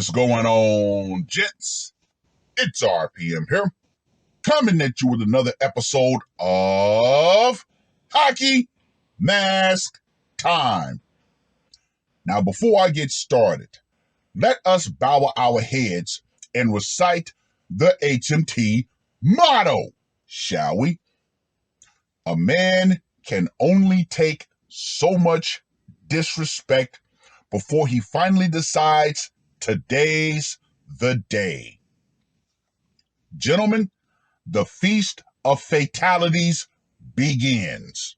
What's going on, gents? It's RPM here, coming at you with another episode of Hockey Mask Time. Now, before I get started, let us bow our heads and recite the HMT motto, shall we? A man can only take so much disrespect before he finally decides today's the day. Gentlemen, the feast of fatalities begins.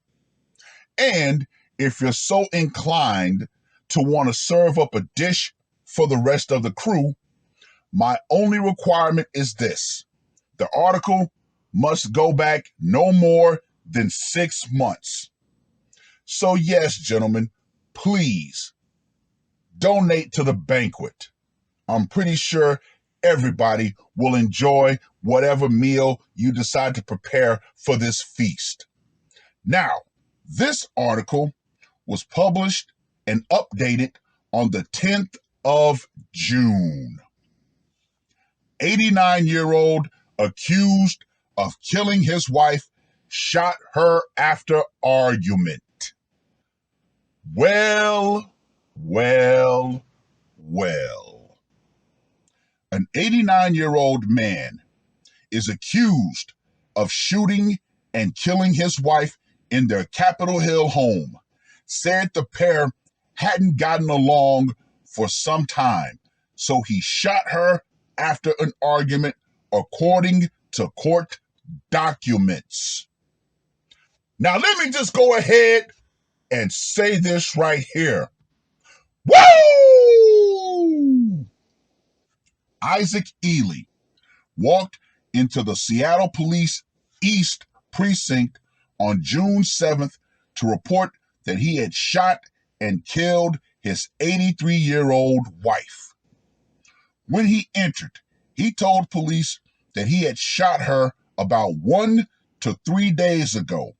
And if you're so inclined to want to serve up a dish for the rest of the crew, my only requirement is this. The article must go back no more than 6 months. So yes, gentlemen, please donate to the banquet. I'm pretty sure everybody will enjoy whatever meal you decide to prepare for this feast. Now, this article was published and updated on the 10th of June. 89-year-old accused of killing his wife shot her after argument. Well. An 89-year-old man is accused of shooting and killing his wife in their Capitol Hill home. Said the pair hadn't gotten along for some time, so he shot her after an argument, according to court documents. Now, let me just go ahead and say this right here. Woo! Isaac Ely walked into the Seattle Police East Precinct on June 7th to report that he had shot and killed his 83-year-old wife. When he entered, he told police that he had shot her about 1 to 3 days ago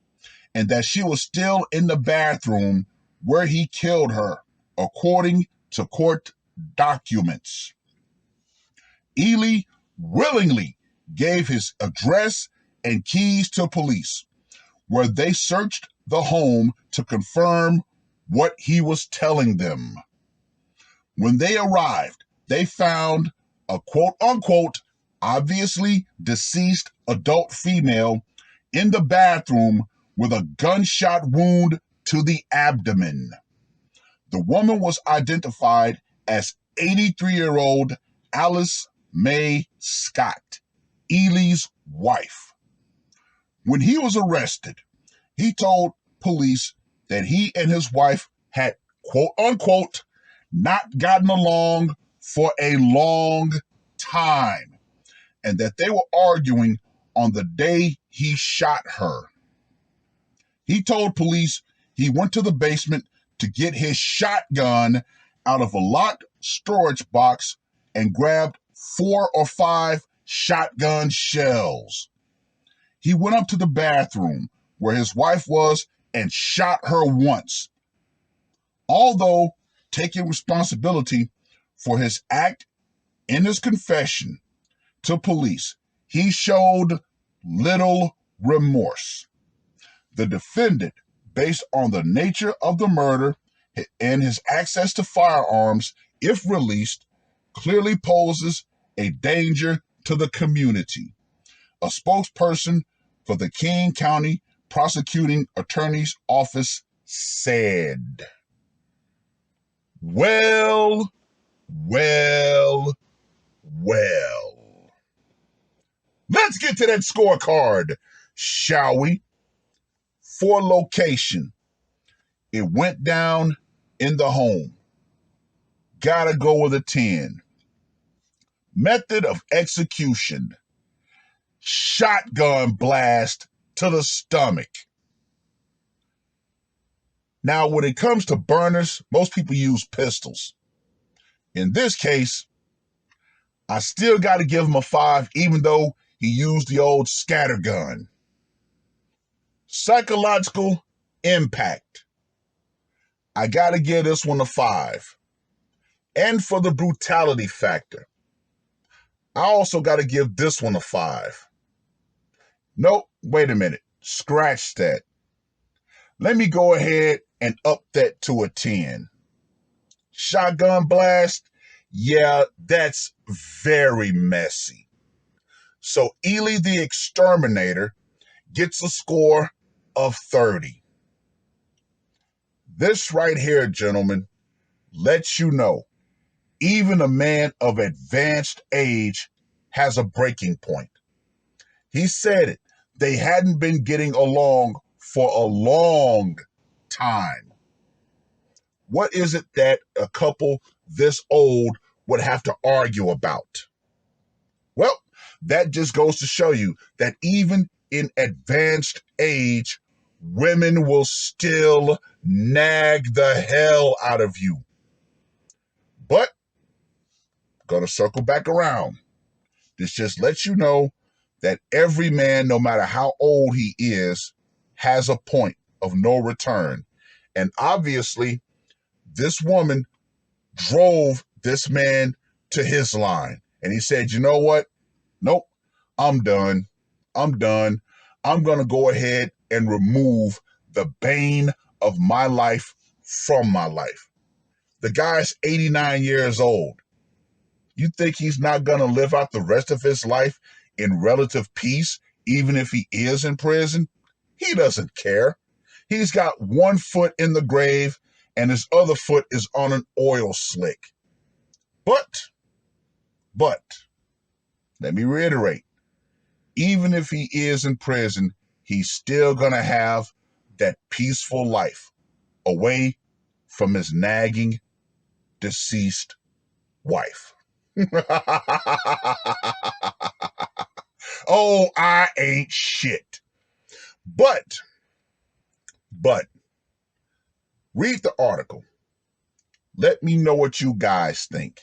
and that she was still in the bathroom where he killed her, according to court documents. Ely willingly gave his address and keys to police, where they searched the home to confirm what he was telling them. When they arrived, they found a quote-unquote obviously deceased adult female in the bathroom with a gunshot wound to the abdomen. The woman was identified as 83-year-old Alice Mae Scott, Ely's wife. When he was arrested, he told police that he and his wife had, quote-unquote, not gotten along for a long time, and that they were arguing on the day he shot her. He told police he went to the basement to get his shotgun out of a locked storage box and grabbed 4 or 5 shotgun shells. He went up to the bathroom where his wife was and shot her once. Although taking responsibility for his act in his confession to police, he showed little remorse. The defendant, based on the nature of the murder and his access to firearms, if released, clearly poses a danger to the community. A spokesperson for the King County Prosecuting Attorney's Office said, Well. Let's get to that scorecard, shall we? For location, it went down in the home. Gotta go with a 10. Method of execution, shotgun blast to the stomach. Now, when it comes to burners, most people use pistols. In this case, I still got to give him a 5, even though he used the old scattergun. Psychological impact, I got to give this one a 5. And for the brutality factor, I also got to give this one a 5. Nope, wait a minute. Scratch that. Let me go ahead and up that to a 10. Shotgun blast? Yeah, that's very messy. So Ely the Exterminator gets a score of 30. This right here, gentlemen, lets you know even a man of advanced age has a breaking point. He said it. They hadn't been getting along for a long time. What is it that a couple this old would have to argue about? Well, that just goes to show you that even in advanced age, women will still nag the hell out of you. But, gonna circle back around. This just lets you know that every man, no matter how old he is, has a point of no return. And obviously, this woman drove this man to his line. And he said, you know what? Nope, I'm done. I'm done. I'm going to go ahead and remove the bane of my life from my life. The guy's 89 years old. You think he's not going to live out the rest of his life in relative peace, even if he is in prison? He doesn't care. He's got one foot in the grave and his other foot is on an oil slick. But, let me reiterate, even if he is in prison, he's still going to have that peaceful life away from his nagging, deceased wife. Oh, I ain't shit. But, read the article. Let me know what you guys think.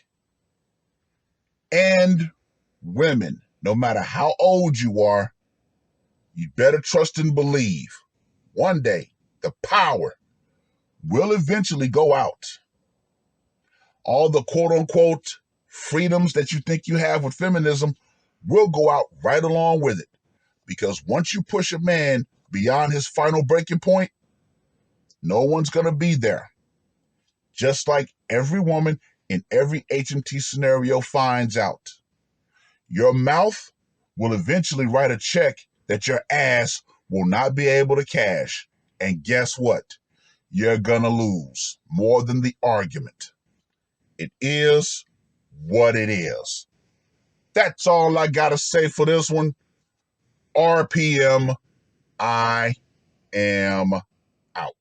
And women, no matter how old you are, you better trust and believe one day the power will eventually go out. All the quote-unquote freedoms that you think you have with feminism will go out right along with it. Because once you push a man beyond his final breaking point, no one's going to be there. Just like every woman in every HMT scenario finds out. Your mouth will eventually write a check that your ass will not be able to cash. And guess what? You're going to lose more than the argument. It is what it is. That's all I got to say for this one. RPM, I am out.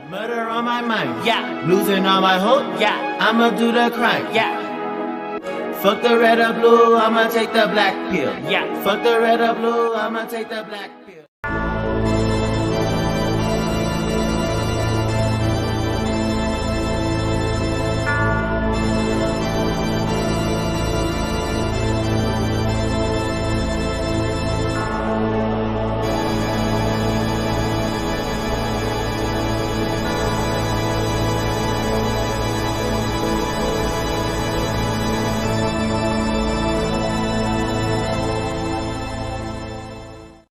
Murder on my mind, yeah. Losing all my hope, yeah. I'ma do the crime, yeah. Fuck the red or blue, I'ma take the black pill, yeah. Fuck the red or blue, I'ma take the black pill.